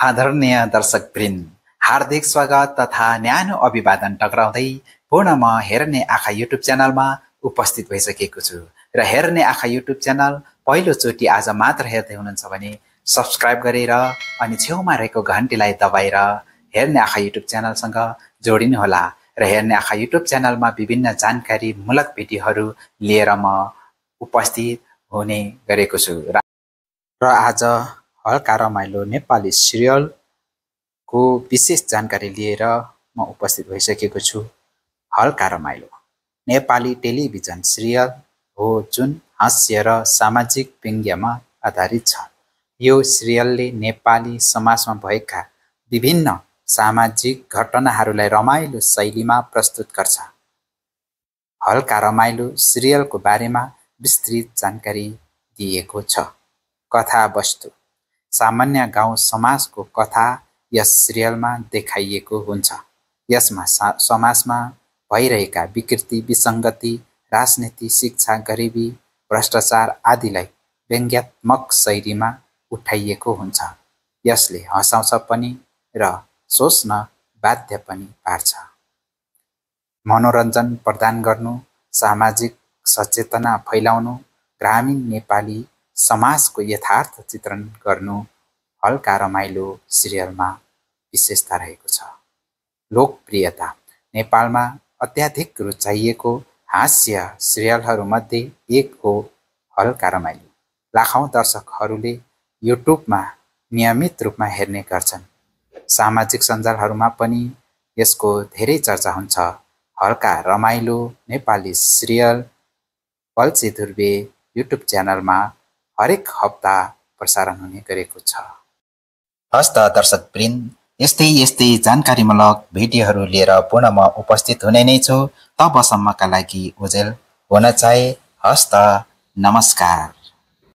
आदरणीय दर्शकवृन्द, हार्दिक स्वागत तथा न्यानो अभिवादन टक्राउँदै पुनः म हेर्ने आँखा युट्युब च्यानलमा उपस्थित भइसकेको छु। र हेर्ने आँखा युट्युब च्यानल पहिलोचोटि आज मात्र हेर्दै हुनुहुन्छ भने सब्स्क्राइब गरेर अनि छेउमा रहेको घन्टीलाई दबाएर हेर्ने आँखा युट्युब च्यानलसँग जोडिनुहोला। र हेर्ने आँखा युट्युब च्यानलमा विभिन्न जानकारीमूलक भिडियोहरू लिएर म उपस्थित हुने गरेको छु। र आज हल्का रमाइलो नेपाली सिरियलको विशेष जानकारी लिएर म उपस्थित भइसकेको छु। हल्का रमाइलो नेपाली टेलिभिजन सिरियल हो जुन हास्य र सामाजिक व्यङ्ग्यमा आधारित छ। यो सिरियलले नेपाली समाजमा भएका विभिन्न सामाजिक घटनाहरूलाई रमाइलो शैलीमा प्रस्तुत गर्छ। हल्का रमाइलो सिरियलको बारेमा विस्तृत जानकारी दिएको छ। कथावस्तु सामान्य गाउँ समाजको कथा यस सिरियलमा देखाइएको हुन्छ। यसमा समाजमा भइरहेका विकृति, विसङ्गति, राजनीति, शिक्षा, गरिबी, भ्रष्टाचार आदिलाई व्यङ्ग्यात्मक शैलीमा उठाइएको हुन्छ। यसले हँसाउँछ पनि र सोच्न बाध्य पनि पार्छ। मनोरञ्जन प्रदान गर्नु, सामाजिक सचेतना फैलाउनु, ग्रामीण नेपाली समाजको यथार्थ चित्रण गर्नु हल्का रमाइलो सिरियलमा विशेषता रहेको छ। लोकप्रियता नेपालमा अत्याधिक रुचाइएको हास्य सिरियलहरूमध्ये एक हो हल्का रमाइलो। लाखौं दर्शकहरूले युट्युबमा नियमित रूपमा हेर्ने गर्छन्। सामाजिक सञ्जालहरूमा पनि यसको धेरै चर्चा हुन्छ। हल्का रमाइलो नेपाली सिरियल पल्चे ध्रुवे युट्युब च्यानलमा हरेक हप्ता प्रसारण हुने गरेको छ। हस्त दर्शकवृन्द, यस्तै जानकारीमूलक भिडियोहरू लिएर पुनः म उपस्थित हुने नै छु। तबसम्मका लागि ओजेल हुन चाहे। हस्त नमस्कार।